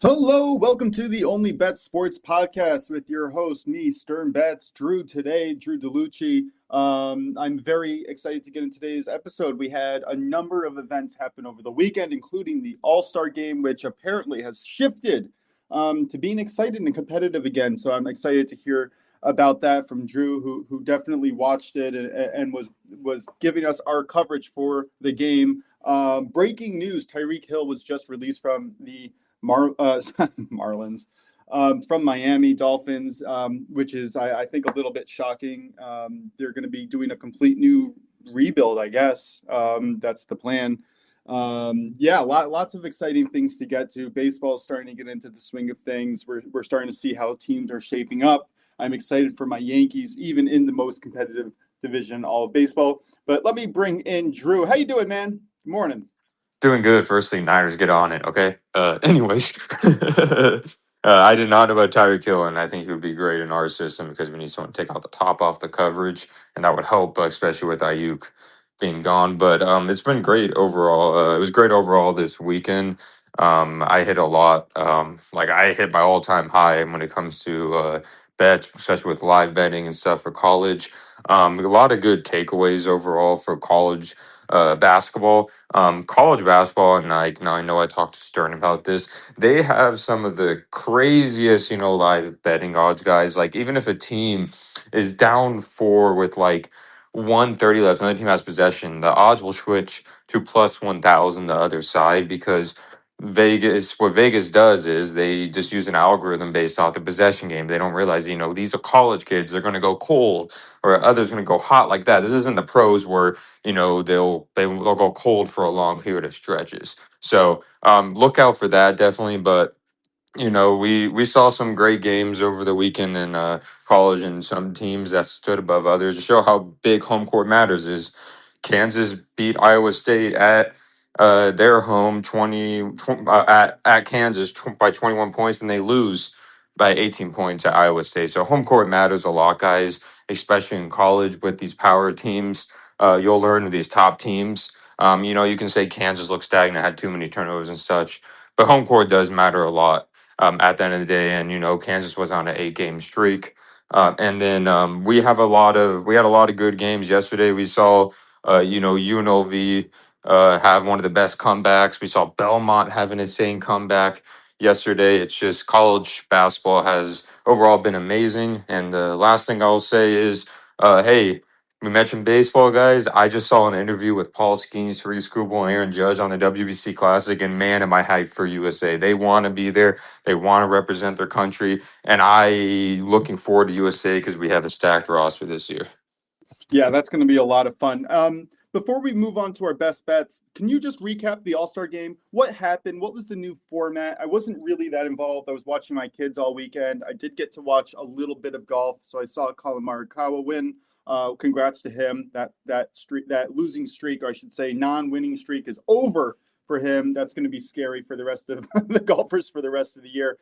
Hello, welcome to the OnlyBets Sports Podcast with your host, me, SternBets, Drew today, Drew DeLucci. I'm very excited to get in today's episode. We had a number of events happen over the weekend, including the All-Star Game, which apparently has shifted to being excited and competitive again. So I'm excited to hear about that from Drew, who definitely watched it and was giving us our coverage for the game. Breaking news, Tyreek Hill was just released from the Marlins from Miami Dolphins, which is, I think, a little bit shocking. They're going to be doing a complete new rebuild, I guess. That's the plan. Lots of exciting things to get to. Baseball is starting to get into the swing of things. We're starting to see how teams are shaping up. I'm excited for my Yankees, even in the most competitive division in all of baseball. But let me bring in Drew. How you doing, man? Good morning. Doing good. Firstly, Niners get on it, okay? Anyways, I did not know about Tyreek Hill, and I think he would be great in our system because we need someone to take out the top off the coverage, and that would help, especially with Ayuk being gone. But it's been great overall. It was great overall this weekend. I hit a lot. I hit my all-time high when it comes to bets, especially with live betting and stuff for college. A lot of good takeaways overall for college basketball. College basketball, and now I know I talked to Stern about this. They have some of the craziest, live betting odds, guys. Like even if a team is down four with like 130 left, another team has possession, the odds will switch to plus 1,000 the other side because what Vegas does is they just use an algorithm based off the possession game. They don't realize, these are college kids. They're going to go cold or others going to go hot like that. This isn't the pros where they'll go cold for a long period of stretches. So look out for that definitely. But we saw some great games over the weekend in college and some teams that stood above others to show how big home court matters. Is Kansas beat Iowa State at their home 20 at Kansas by 21 points, and they lose by 18 points at Iowa State. So home court matters a lot, guys, especially in college with these power teams. You'll learn with these top teams. You can say Kansas looks stagnant, had too many turnovers and such, but home court does matter a lot at the end of the day. And Kansas was on an 8-game streak. And then we had a lot of good games yesterday. We saw UNLV have one of the best comebacks. We saw Belmont have an insane comeback yesterday. It's just college basketball has overall been amazing. And the last thing I'll say is, hey, we mentioned baseball, guys. I just saw an interview with Paul Skeens, Tariq Skubal, and Aaron Judge on the WBC Classic, and man, am I hyped for USA. They want to be there. They want to represent their country, and I looking forward to USA because we have a stacked roster this year. Yeah, that's going to be a lot of fun. Before we move on to our best bets, can you just recap the All-Star game? What happened? What was the new format? I wasn't really that involved. I was watching my kids all weekend. I did get to watch a little bit of golf, so I saw Colin Morikawa win. Congrats to him. That losing streak, or I should say, non-winning streak, is over for him. That's going to be scary for the rest of the golfers for the rest of the year.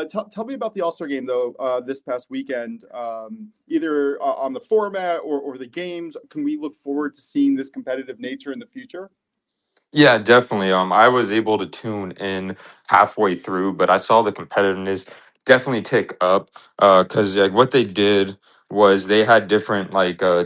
Tell me about the All-Star game, though, this past weekend, either on the format or the games. Can we look forward to seeing this competitive nature in the future? Yeah, definitely. I was able to tune in halfway through, but I saw the competitiveness definitely tick up. Because like what they did was they had different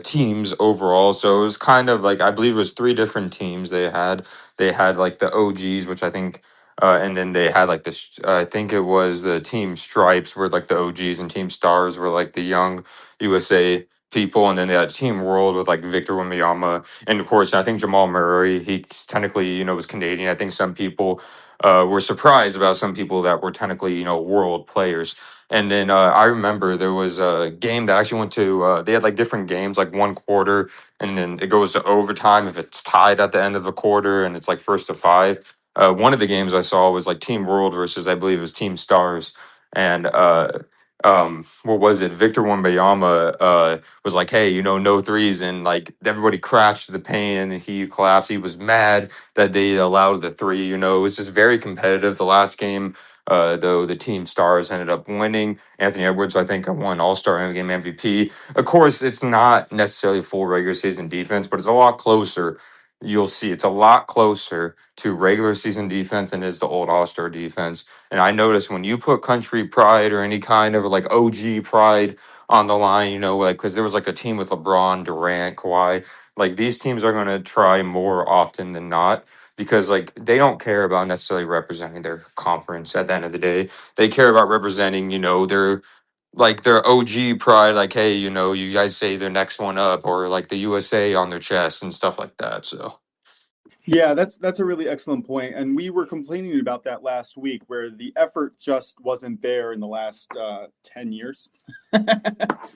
teams overall. So it was kind of like I believe it was three different teams they had. They had like the OGs, which I think, and then they had like this. I think it was the Team Stripes were like the OGs, and Team Stars were like the young USA people, and then they had Team World with like Victor Wembanyama, and of course, I think Jamal Murray, he's technically, was Canadian. I think some people were surprised about some people that were technically, world players. And then I remember there was a game that actually went to, they had like different games, like one quarter, and then it goes to overtime if it's tied at the end of the quarter and it's like first to five. One of the games I saw was like Team World versus, I believe it was Team Stars. And what was it? Victor Wembanyama was like, hey, no threes, and like everybody crashed to the paint and he collapsed. He was mad that they allowed the three. It was just very competitive. The last game, though, the Team Stars ended up winning. Anthony Edwards, I think, won All-Star Game MVP. Of course, it's not necessarily full regular season defense, but it's a lot closer you'll see it's a lot closer to regular season defense than it is the old All-Star defense. And I noticed when you put country pride or any kind of like OG pride on the line, like because there was like a team with LeBron, Durant, Kawhi, like these teams are going to try more often than not because like they don't care about necessarily representing their conference at the end of the day. They care about representing, their OG pride, like, hey, you guys say their next one up, or like the USA on their chest and stuff like that. So Yeah, that's a really excellent point, and we were complaining about that last week, where the effort just wasn't there in the last 10 years.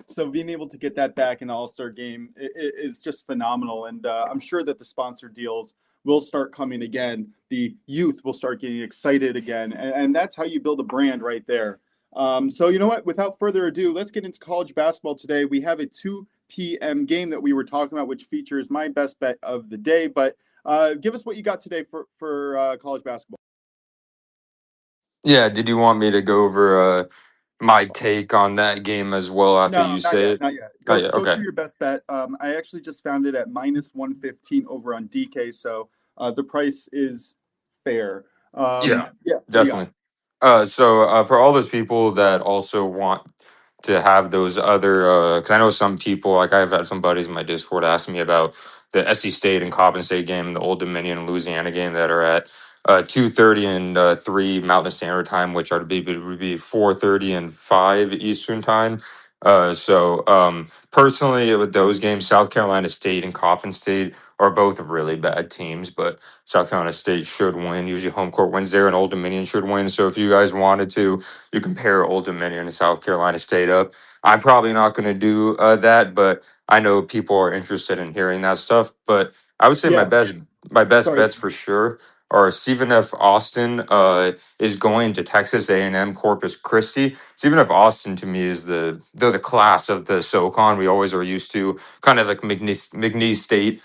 So being able to get that back in the All Star game is just phenomenal, and I'm sure that the sponsor deals will start coming again. The youth will start getting excited again, and that's how you build a brand right there. So you know what? Without further ado, let's get into college basketball today. We have a 2 p.m. game that we were talking about, which features my best bet of the day, but give us what you got today for college basketball. yeah, did you want me to go over my take on that game as well after No, you not say yet, it? not yet. Oh Go yeah, go okay. through your best bet. I actually just found it at minus 115 over on DK, so the price is fair. Yeah, Yeah, what do you got? definitely. So for all those people that also want to have those other, because I know some people, like I've had some buddies in my Discord ask me about the SC State and Coppin State game, and the Old Dominion and Louisiana game that are at 2:30 and 3 Mountain Standard Time, which are to be would be 4:30 and 5 Eastern Time. Personally, with those games, South Carolina State and Coppin State are both really bad teams, but South Carolina State should win. Usually home court wins there, and Old Dominion should win. So if you guys wanted to, you compare Old Dominion and South Carolina State up. I'm probably not going to do that, but I know people are interested in hearing that stuff. But I would say my Yeah, best sorry. bets for sure are Stephen F. Austin is going to Texas A&M Corpus Christi. Stephen F. Austin to me is they're the class of the SoCon. We always are used to kind of like McNeese State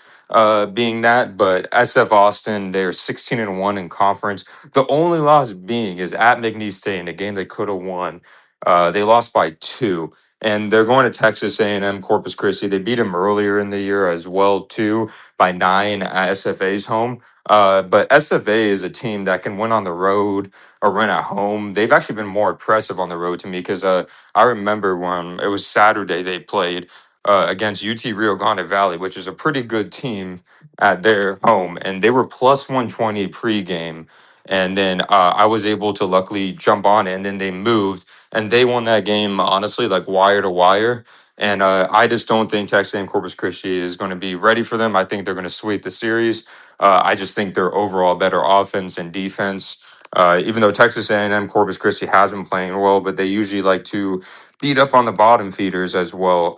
being that, but SF Austin, they're 16-1 in conference. The only loss being is at McNeese State in a game they could have won. They lost by 2, and they're going to Texas A&M Corpus Christi. They beat them earlier in the year as well too by 9 at SFA's home. But SFA is a team that can win on the road or win at home. They've actually been more impressive on the road to me because I remember when it was Saturday they played against UT Rio Grande Valley, which is a pretty good team at their home, and they were plus 120 pregame. And then I was able to luckily jump on it, and then they moved, and they won that game honestly, like wire to wire. And I just don't think Texas A&M Corpus Christi is going to be ready for them. I think they're going to sweep the series. I just think they're overall better offense and defense. Even though Texas A&M Corpus Christi has been playing well, but they usually like to beat up on the bottom feeders as well.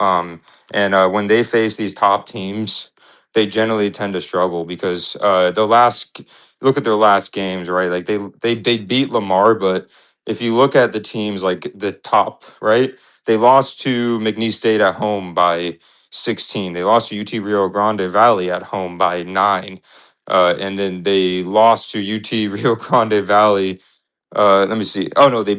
And when they face these top teams, they generally tend to struggle because look at their last games, right? Like they beat Lamar, but if you look at the teams like the top, right? They lost to McNeese State at home by 16. They lost to UT Rio Grande Valley at home by 9. And then they lost to UT Rio Grande Valley let me see. Oh no, they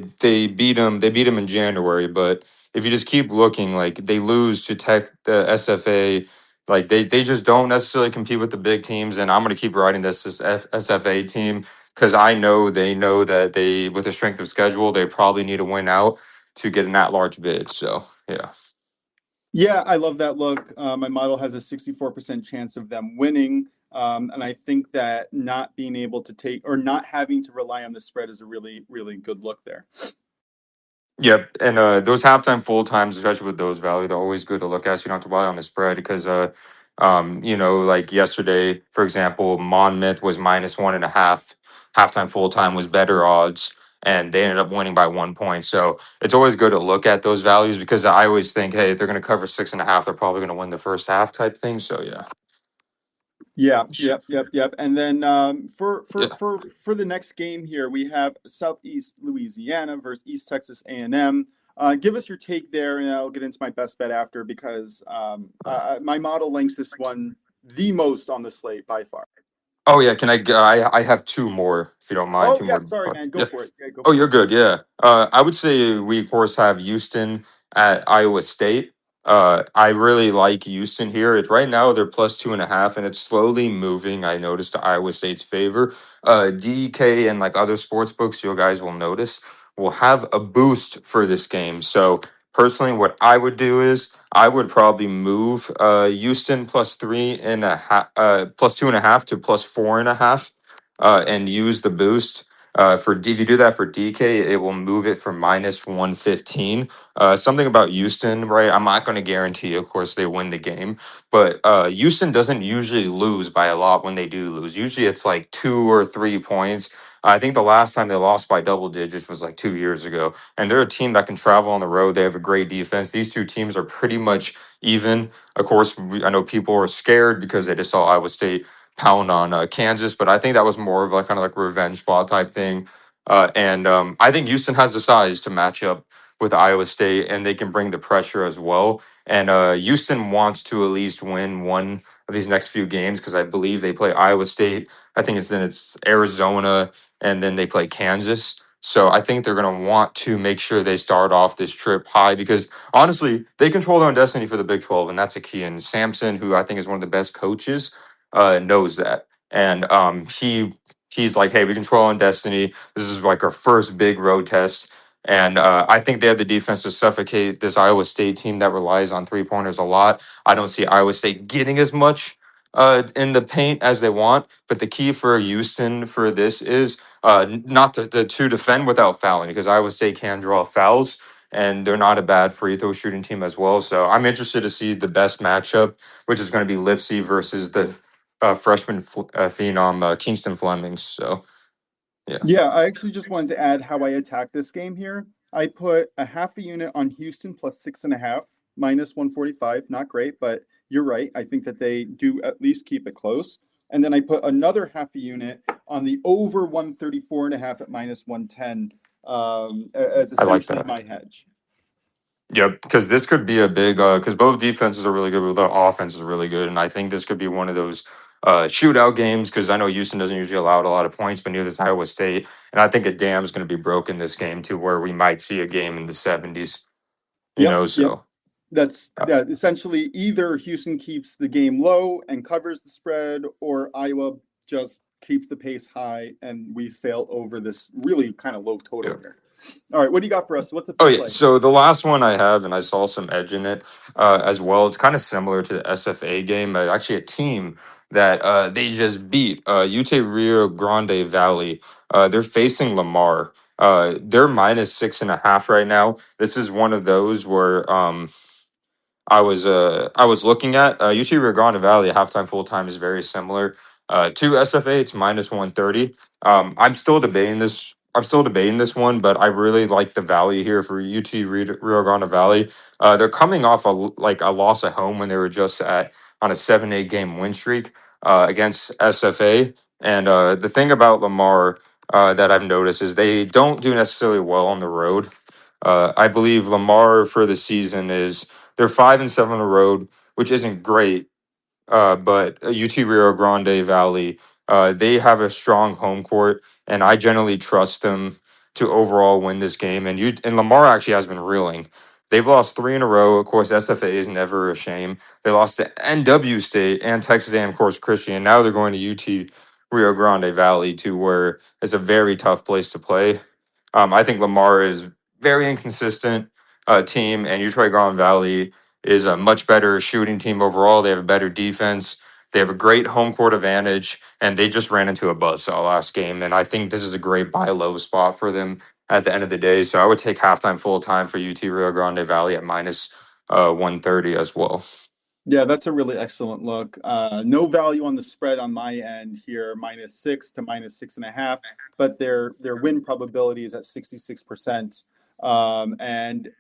beat them. They beat them in January. But if you just keep looking, like they lose to Tech, the SFA. Like they just don't necessarily compete with the big teams. And I'm gonna keep riding this SFA team because I know they know that they, with the strength of schedule, they probably need to win out to get an at-large bid. So yeah. Yeah, I love that look. My model has a 64% chance of them winning. And I think that not being able to take or not having to rely on the spread is a really, really good look there. Yep, and those halftime full times, especially with those value, they're always good to look at. So you don't have to rely on the spread because, like yesterday, for example, Monmouth was -1.5. Halftime full time was better odds, and they ended up winning by 1 point. So it's always good to look at those values because I always think, hey, if they're going to cover 6.5, they're probably going to win the first half type thing. So yeah, Yeah, yep. And then for yeah. the next game here, we have Southeast Louisiana versus East Texas A&M. Give us your take there, and I'll get into my best bet after because my model links this one the most on the slate by far. Oh yeah, can I have two more if you don't mind, Oh two yeah, more. sorry man, go Yeah. for it. Yeah, go Oh, for you're it. good. Yeah. I would say we, of course, have Houston at Iowa State. I really like Houston here. It's right now they're plus 2.5, and it's slowly moving. I noticed to Iowa State's favor. DK and like other sports books, you guys will notice will have a boost for this game. So personally, what I would do is I would probably move Houston plus 3.5, plus 2.5 to plus 4.5, and use the boost. If you do that for DK, it will move it from minus 115. Something about Houston, right? I'm not going to guarantee, of course, they win the game, but Houston doesn't usually lose by a lot when they do lose. Usually it's like 2 or 3 points. I think the last time they lost by double digits was like 2 years ago. And they're a team that can travel on the road. They have a great defense. These two teams are pretty much even. Of course, I know people are scared because they just saw Iowa State pound on Kansas, but I think that was more of like kind of like revenge spot type thing. And I think Houston has the size to match up with Iowa State, and they can bring the pressure as well. And Houston wants to at least win one of these next few games because I believe they play Iowa State. I think it's Arizona, and then they play Kansas. So I think they're going to want to make sure they start off this trip high because honestly, they control their own destiny for the Big 12, and that's a key. And Sampson, who I think is one of the best coaches, knows that. And he's like, hey, we control our own destiny. This is like our first big road test. And I think they have the defense to suffocate this Iowa State team that relies on 3 pointers a lot. I don't see Iowa State getting as much in the paint as they want. But the key for Houston for this is not to defend without fouling because Iowa State can draw fouls and they're not a bad free throw shooting team as well. So I'm interested to see the best matchup, which is going to be Lipsy versus the freshman phenom Kingston Flemings. So yeah, Yeah, I actually just wanted to add how I attack this game here. I put a half a unit on Houston plus 6.5, minus 145. Not great, but you're right. I think that they do at least keep it close. And then I put another half a unit on the over 134.5 at minus 110 as I like essentially that. my hedge. Yep, because this could be a big because both defenses are really good, but the offense is really good, and I think this could be one of those shootout games because I know Houston doesn't usually allow a lot of points, but neither does Iowa State, and I think a dam's going to be broken this game too, where we might see a game in the 70s. You Yep, know, yep. so That's uh, yeah, essentially either Houston keeps the game low and covers the spread, or Iowa just keeps the pace high and we sail over this really kind of low total yeah. here. All right, what do you got for us? What's the Oh free yeah, play? so the last one I have, and I saw some edge in it as well. It's kind of similar to the SFA game. Actually, a team that they just beat UT Rio Grande Valley. They're facing Lamar. They're minus 6.5 right now. This is one of those where I was looking at UT Rio Grande Valley halftime full time is very similar to SFA. It's minus 130. I'm still debating this. I'm still debating this one, but I really like the value here for Rio Grande Valley. They're coming off a loss at home when they were just at on a 7-8 game win streak against SFA. And the thing about Lamar that I've noticed is they don't do necessarily well on the road. I believe Lamar for the season is they're 5-7 on the road, which isn't great. But UT Rio Grande Valley, they have a strong home court, and I generally trust them to overall win this game. And Lamar actually has been reeling. They've lost 3 in a row. Of course, SFA is never a shame. They lost to NW State and Texas A&M Corpus Christi, and now they're going to UT Rio Grande Valley, to where it's a very tough place to play. I think Lamar is very inconsistent team, and Utah Grand Valley is a much better shooting team overall. They have a better defense. They have a great home court advantage, and they just ran into a buzzsaw last game. And I think this is a great buy low spot for them at the end of the day. So I would take halftime full time for UT Rio Grande Valley at minus 130 as well. Yeah, that's a really excellent look. No value on the spread on my end here, -6 to -6.5, but their win probability is at 66%. And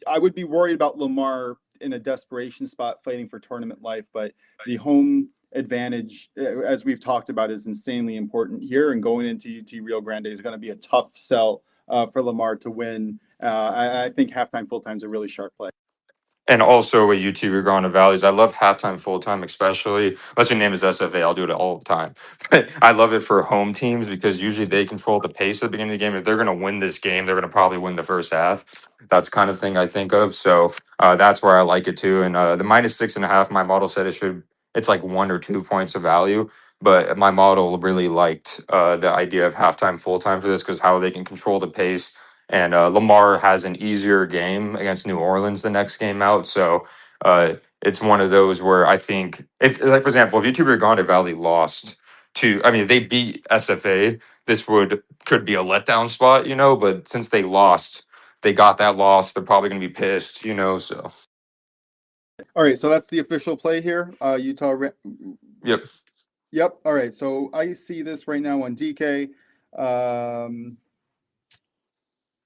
I would be worried about Lamar in a desperation spot fighting for tournament life, but the home advantage, as we've talked about, is insanely important here. And going into UT Rio Grande is going to be a tough sell for Lamar to win. I think halftime, full time is a really sharp play. And also with YouTube Grande Valleys, I love halftime, full time, especially unless your name is SFA. I'll do it all the time. But I love it for home teams because usually they control the pace at the beginning of the game. If they're going to win this game, they're going to probably win the first half. That's kind of thing I think of. So that's where I like it too. And the -6.5, my model said it's like 1 or 2 points of value. But my model really liked the idea of halftime, full time for this because how they can control the pace and Lamar has an easier game against New Orleans the next game out. So it's one of those where I think, if, like, for example, if YouTube Grande Valley lost to, I mean, if they beat SFA, this could be a letdown spot, but since they lost, they got that loss. They're probably going to be pissed, so. All right, so that's the official play here. Utah. Yep. Yep. All right, so I see this right now on DK.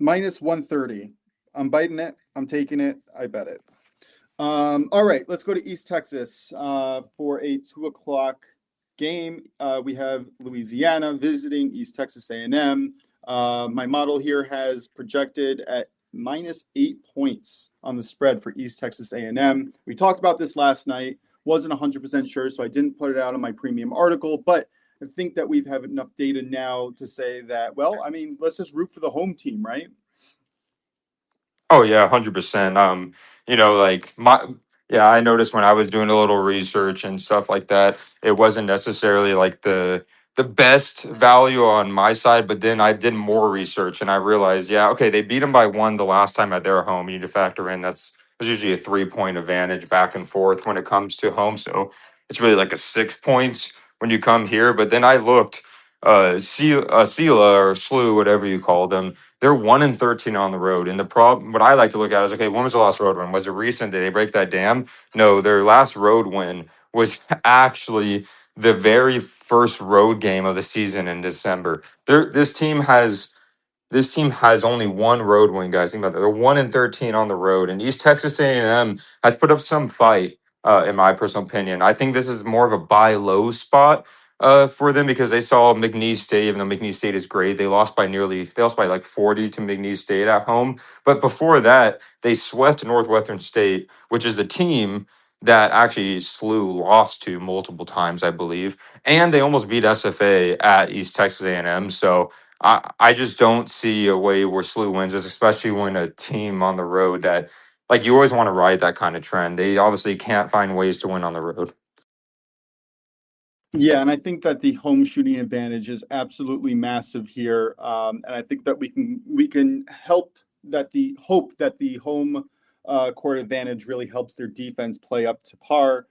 -130. I'm biting it. I'm taking it. I bet it. All right, let's go to East Texas for a 2 o'clock game. We have Louisiana visiting East Texas A&M. My model here has projected at -8 points on the spread for East Texas A&M. We talked about this last night. Wasn't 100% sure, so I didn't put it out in my premium article, but I think that we have enough data now to say that, well, I mean, let's just root for the home team, right? Oh yeah, 100%. Like yeah, I noticed when I was doing a little research and stuff like that, it wasn't necessarily like the best value on my side, but then I did more research and I realized, yeah, okay, they beat them by 1 the last time at their home. You need to factor in there's usually a 3 point advantage back and forth when it comes to home, so it's really like a 6 points when you come here. But then I looked, Sela or Slew, whatever you call them, they're 1-13 on the road. And the problem, what I like to look at is, okay, when was the last road win? Was it recent? Did they break that dam? No, their last road win was actually the very first road game of the season in December. This team has only one road win, guys. Think about that. They're 1-13 on the road, and East Texas A&M has put up some fight. In my personal opinion, I think this is more of a buy low spot for them because they saw McNeese State. Even though McNeese State is great, they lost by like 40 to McNeese State at home. But before that, they swept Northwestern State, which is a team that actually Slew lost to multiple times, I believe, and they almost beat SFA at East Texas A&M. So I just don't see a way where Slew wins this, especially when a team on the road that, like, you always want to ride that kind of trend. They obviously can't find ways to win on the road. Yeah, and I think that the home shooting advantage is absolutely massive here, and I think that we can hope that the home court advantage really helps their defense play up to par.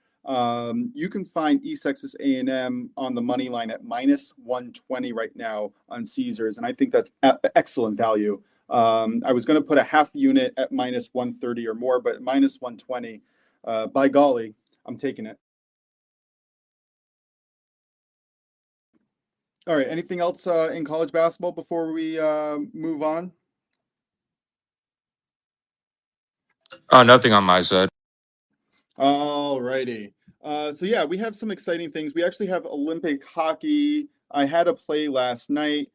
You can find East Texas A&M on the money line at -120 right now on Caesars, and I think that's excellent value. I was going to put a half unit at -130 or more, but -120, by golly, I'm taking it. All right. Anything else in college basketball before we move on? Nothing on my side. All righty. So yeah, we have some exciting things. We actually have Olympic hockey. I had a play last night.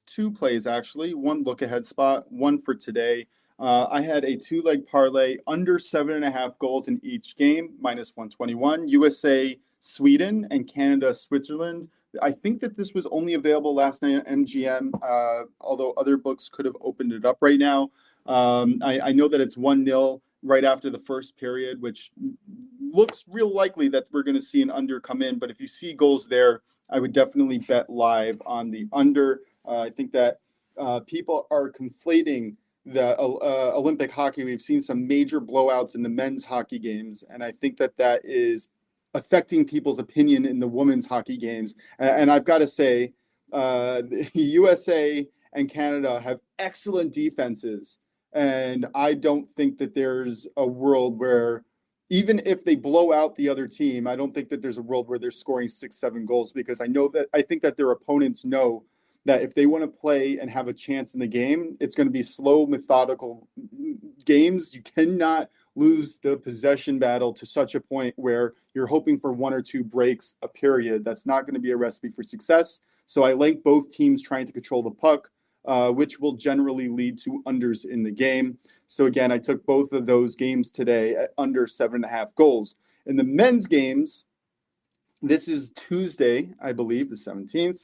Two plays actually. One look ahead spot. One for today. I had a 2-leg parlay under 7.5 goals in each game, -121. USA, Sweden, and Canada, Switzerland. I think that this was only available last night at MGM, although other books could have opened it up right now. I know that it's 1-0 right after the first period, which looks real likely that we're going to see an under come in. But if you see goals there, I would definitely bet live on the under. I think that people are conflating the Olympic hockey. We've seen some major blowouts in the men's hockey games, and I think that that is affecting people's opinion in the women's hockey games. And I've got to say, the USA and Canada have excellent defenses. And I don't think that there's a world where, even if they blow out the other team, I don't think that there's a world where they're scoring 6-7 goals, because I think that their opponents know that if they want to play and have a chance in the game, it's going to be slow, methodical games. You cannot lose the possession battle to such a point where you're hoping for 1 or 2 breaks a period. That's not going to be a recipe for success. So I like both teams trying to control the puck. which will generally lead to unders in the game. So again, I took both of those games today at under 7.5 goals. In the men's games, this is Tuesday, I believe, the 17th.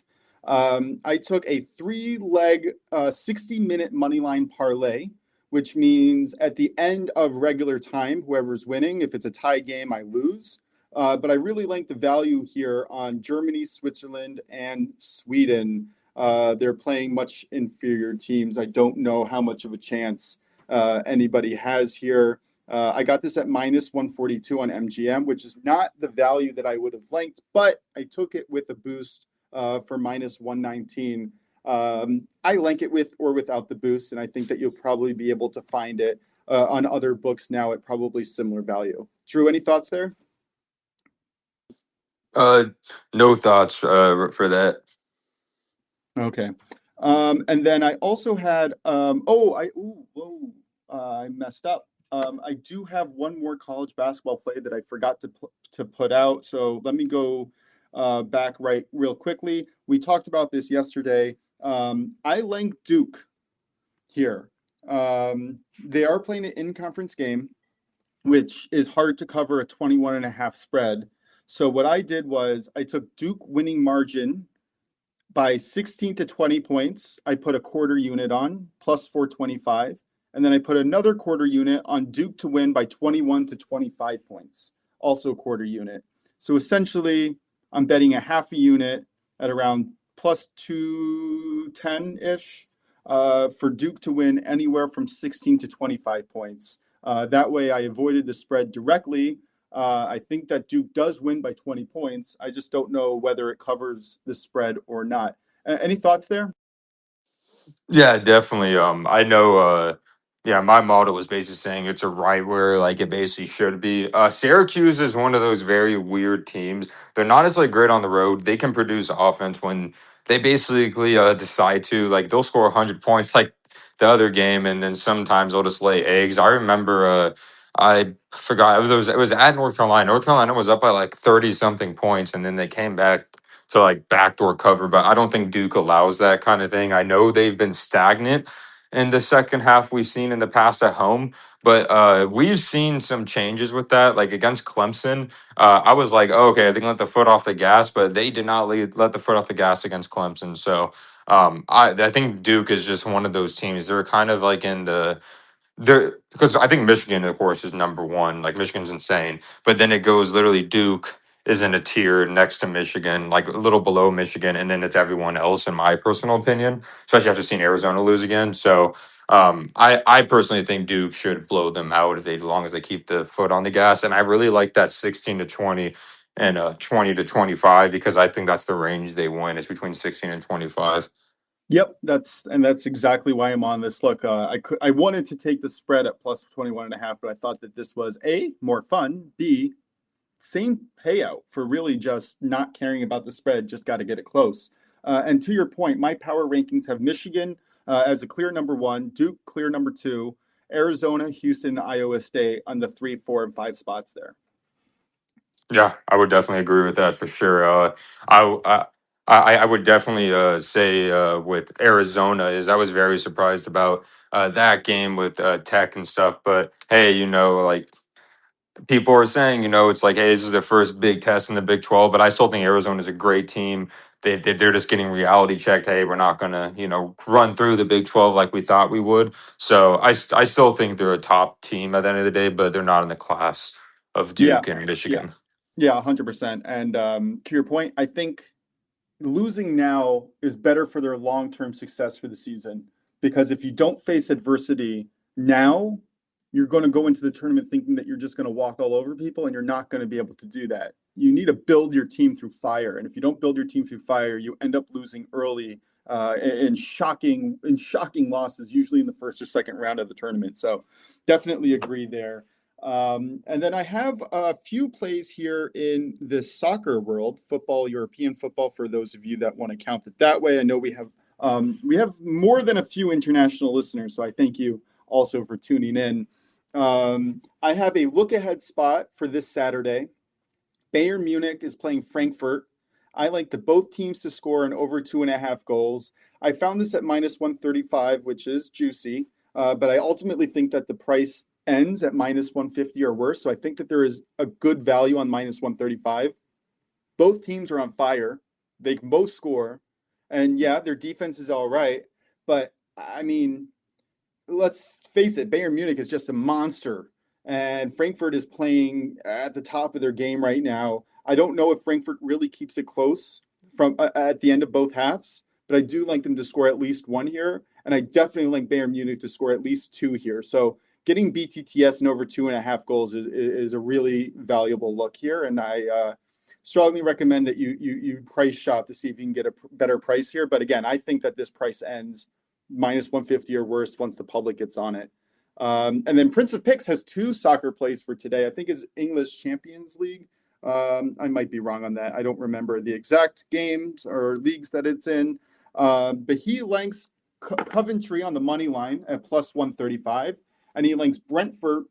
I took a 3-leg, 60-minute moneyline parlay, which means at the end of regular time, whoever's winning, if it's a tie game, I lose. But I really like the value here on Germany, Switzerland, and Sweden. They're playing much inferior teams. I don't know how much of a chance anybody has here. I got this at minus 142 on MGM, which is not the value that I would have liked, but I took it with a boost for minus 119. I like it with or without the boost, and I think that you'll probably be able to find it on other books now at probably similar value. Drew, any thoughts there? No thoughts for that. Okay. And then I also had I messed up. I do have one more college basketball play that I forgot to put out. So let me go back real quickly. We talked about this yesterday. I like Duke here. They are playing an in-conference game, which is hard to cover a 21.5 spread. So what I did was I took Duke winning margin by 16 to 20 points. I put a quarter unit on plus 425. And then I put another quarter unit on Duke to win by 21 to 25 points, also quarter unit. So essentially, I'm betting a half a unit at around plus 210-ish for Duke to win anywhere from 16 to 25 points. That way, I avoided the spread directly. I think that Duke does win by 20 points. I just don't know whether it covers the spread or not. Any thoughts there? Yeah, definitely. I know. Yeah, my model was basically saying it's a right where like it basically should be. Syracuse is one of those very weird teams. They're not as like great on the road. They can produce offense when they basically decide to. Like they'll score 100 points like the other game, and then sometimes they'll just lay eggs. I remember. I forgot it was at North Carolina. North Carolina was up by like 30 something points, and then they came back to like backdoor cover, but I don't think Duke allows that kind of thing. I know they've been stagnant in the second half we've seen in the past at home, but we've seen some changes with that. Like against Clemson, I was like, oh, okay, they can let the foot off the gas, but they did not let the foot off the gas against Clemson. So I think Duke is just one of those teams. They're kind of like in the there because I think Michigan, of course, is number one. Like Michigan's insane, but then it goes literally Duke is in a tier next to Michigan, like a little below Michigan, and then it's everyone else, in my personal opinion. Especially after seeing Arizona lose again. So I personally think Duke should blow them out if they, as long as they keep the foot on the gas. And I really like that 16 to 20 and 20 to 25 because I think that's the range they win. It's between 16 and 25. Yep, that's exactly why I'm on this. Look, I wanted to take the spread at plus 21.5, but I thought that this was A, more fun, B, same payout for really just not caring about the spread, just got to get it close. And to your point, my power rankings have Michigan as a clear number one, Duke clear number two, Arizona, Houston, Iowa State on the 3, 4, and 5 spots there. Yeah, I would definitely agree with that for sure. I, I would definitely say with Arizona is I was very surprised about that game with Tech and stuff. But hey, like people are saying, it's like, hey, this is their first big test in the Big 12. But I still think Arizona is a great team. They're just getting reality checked. Hey, we're not gonna run through the Big 12 like we thought we would. So I still think they're a top team at the end of the day, but they're not in the class of Yeah, Duke and yeah, Michigan. yeah, 100%. And to your point, I think losing now is better for their long-term success for the season because if you don't face adversity now, you're going to go into the tournament thinking that you're just going to walk all over people and you're not going to be able to do that. You need to build your team through fire, and if you don't build your team through fire, you end up losing early in shocking losses, usually in the first or second round of the tournament. So definitely agree there. And then I have a few plays here in the soccer world, football, European football, for those of you that want to count it that way. I know we have more than a few international listeners, so I thank you also for tuning in. I have a look ahead spot for this Saturday. Bayern Munich is playing Frankfurt I like both teams to score an over 2.5 goals. I found this at minus 135, which is juicy, but I ultimately think that the price ends at minus 150 or worse. So I think that there is a good value on minus 135. Both teams are on fire. They can both score. And yeah, their defense is all right. But I mean, let's face it, Bayern Munich is just a monster. And Frankfurt is playing at the top of their game right now. I don't know if Frankfurt really keeps it close from at the end of both halves, but I do like them to score at least one here. And I definitely like Bayern Munich to score at least two here. So getting BTTS and over 2.5 goals is a really valuable look here. And I strongly recommend that you price shop to see if you can get a better price here. But again, I think that this price ends minus 150 or worse once the public gets on it. And then PrinceOfPicks has two soccer plays for today. I think it's English Champions League. I might be wrong on that. I don't remember the exact games or leagues that it's in. But he links Coventry on the money line at plus 135. And he links Brentford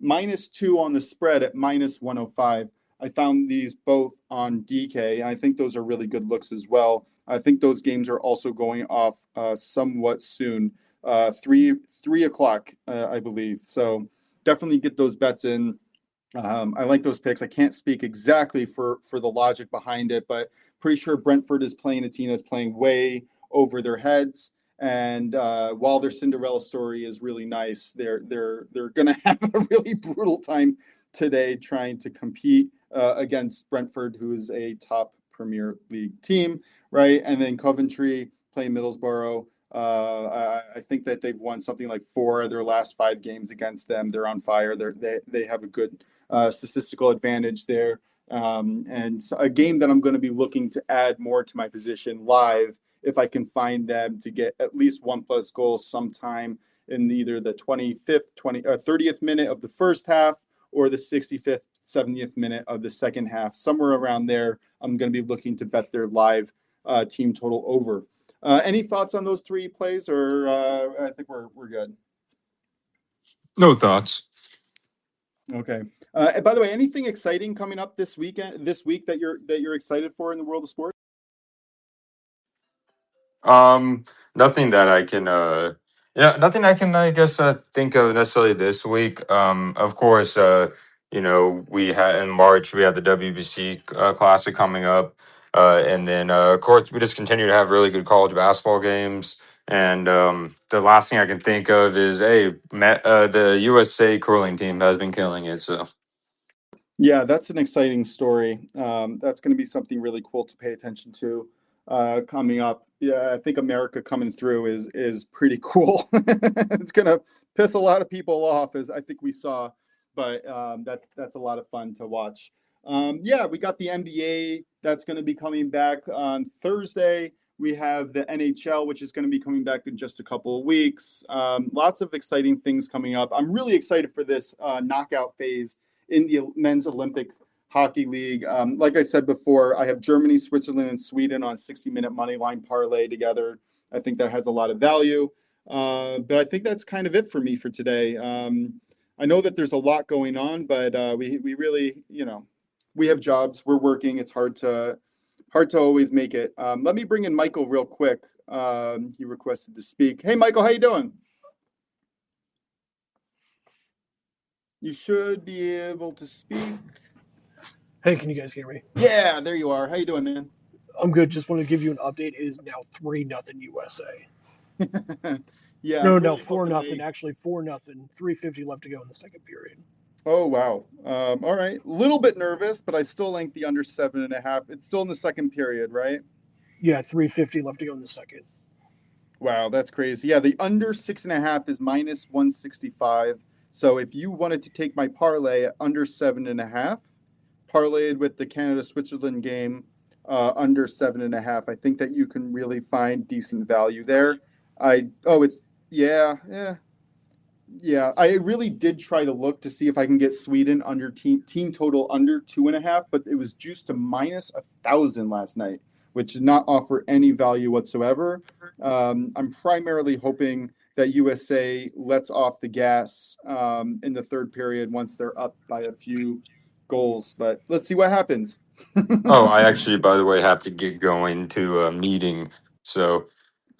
-2 on the spread at minus 105. I found these both on DK. I think those are really good looks as well. I think those games are also going off somewhat soon, 3 o'clock, I believe. So definitely get those bets in. I like those picks. I can't speak exactly for the logic behind it, but pretty sure Brentford is playing a team that's playing way over their heads. And while their Cinderella story is really nice, they're going to have a really brutal time today trying to compete against Brentford, who is a top Premier League team, right? And then Coventry playing Middlesbrough. I think that they've won something like 4 of their last 5 games against them. They're on fire. They have a good statistical advantage there. And so a game that I'm going to be looking to add more to my position live if I can find them to get at least 1+ goals sometime in either the 25th, 30th minute of the first half or the 65th, 70th minute of the second half. Somewhere around there, I'm going to be looking to bet their live team total over. Any thoughts on those 3 plays, or I think we're good? No thoughts. Okay. And by the way, anything exciting coming up this week that you're excited for in the world of sports? Nothing that I can nothing I can, I guess, think of necessarily this week. Of course, we had in March we have the WBC Classic coming up, and then of course we just continue to have really good college basketball games. And the last thing I can think of is, the USA curling team has been killing it. So Yeah, that's an exciting story. That's going to be something really cool to pay attention to coming up. Yeah, I think America coming through is pretty cool. It's going to piss a lot of people off, as I think we saw, but that's a lot of fun to watch. Yeah, we got the NBA that's going to be coming back on Thursday. We have the NHL, which is going to be coming back in just a couple of weeks. Lots of exciting things coming up. I'm really excited for this knockout phase in the men's Olympic hockey league. Like I said before, I have Germany, Switzerland, and Sweden on 60-minute money line parlay together. I think that has a lot of value. But I think that's kind of it for me for today. I know that there's a lot going on, but we really, we have jobs. We're working. It's hard to always make it. Let me bring in Michael real quick. He requested to speak. Hey, Michael, how you doing? You should be able to speak. Hey, can you guys hear me? Yeah, there you are. How you doing, man? I'm good. Just want to give you an update. It is now 3-0 USA. Yeah. No, really 4-0. Actually, 4-0. 3:50 left to go in the second period. Oh, wow. All right. A little bit nervous, but I still like the under 7.5. It's still in the second period, right? Yeah, 3:50 left to go in the second. Wow, that's crazy. Yeah, the under 6.5 is minus 165. So if you wanted to take my parlay at under 7.5, parlayed with the Canada-Switzerland game under 7.5, I think that you can really find decent value there. Yeah. I really did try to look to see if I can get Sweden under team total under 2.5, but it was juiced to minus 1,000 last night, which did not offer any value whatsoever. I'm primarily hoping that USA lets off the gas in the third period once they're up by a few goals, but let's see what happens. Oh, I actually, by the way, have to get going to a meeting, so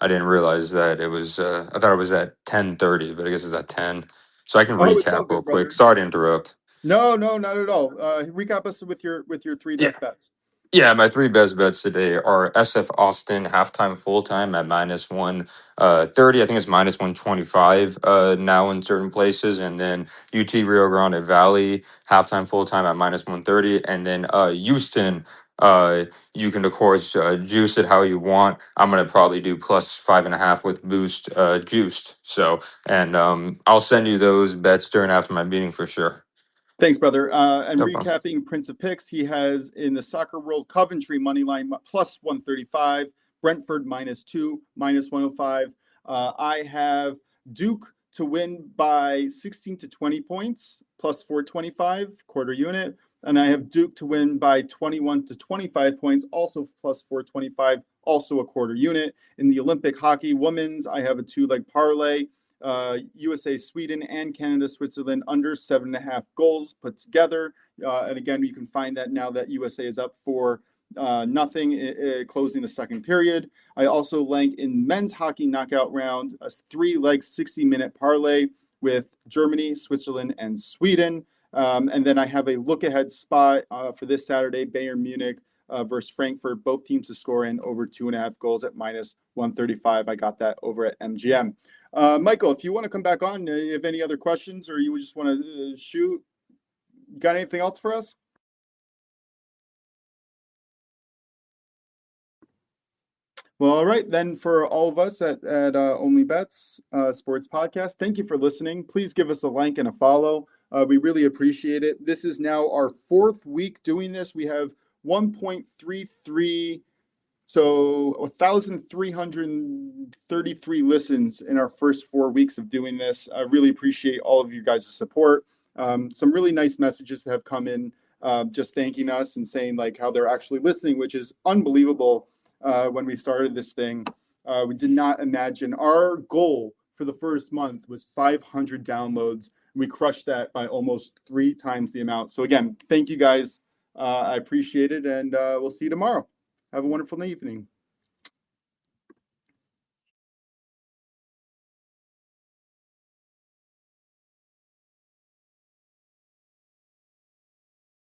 I didn't realize that it was. I thought it was at 10:30, but I guess it's at 10. So I can Oh, it's all recap real good, quick. brother. Sorry to interrupt. No, not at all. Recap us with your three Yeah. best bets. Yeah, my three best bets today are SF Austin halftime full time at minus 130. I think it's minus 125 now in certain places, and then UT Rio Grande Valley halftime full time at minus 130, and then Houston. You can of course juice it how you want. I'm gonna probably do plus 5.5 with boost juiced. So, and I'll send you those bets during after my meeting for sure. Thanks, brother. And No problem. recapping Prince of Picks, he has in the Soccer World Coventry money line plus 135, Brentford -2, minus 105. I have Duke to win by 16 to 20 points, plus 425, quarter unit. And I have Duke to win by 21 to 25 points, also plus 425, also a quarter unit. In the Olympic hockey women's, I have a 2-leg parlay. USA, Sweden, and Canada, Switzerland under 7.5 goals put together. And again, you can find that now that USA is up for nothing, closing the second period. I also like in men's hockey knockout round a 3-leg 60-minute parlay with Germany, Switzerland, and Sweden. And then I have a look-ahead spot for this Saturday, Bayern Munich versus Frankfurt, both teams to score in over 2.5 goals at minus 135. I got that over at MGM. Michael, if you want to come back on, you have any other questions or you just want to shoot, got anything else for us? Well, all right, then for all of us at OnlyBets Sports Podcast, thank you for listening. Please give us a like and a follow. We really appreciate it. This is now our 4th week doing this. We have 1.33, so 1,333 listens in our first 4 weeks of doing this. I really appreciate all of you guys' support. Some really nice messages have come in just thanking us and saying like how they're actually listening, which is unbelievable. When we started this thing, we did not imagine our goal for the first month was 500 downloads. We crushed that by almost 3 times the amount. So again, thank you guys. I appreciate it. And we'll see you tomorrow. Have a wonderful evening.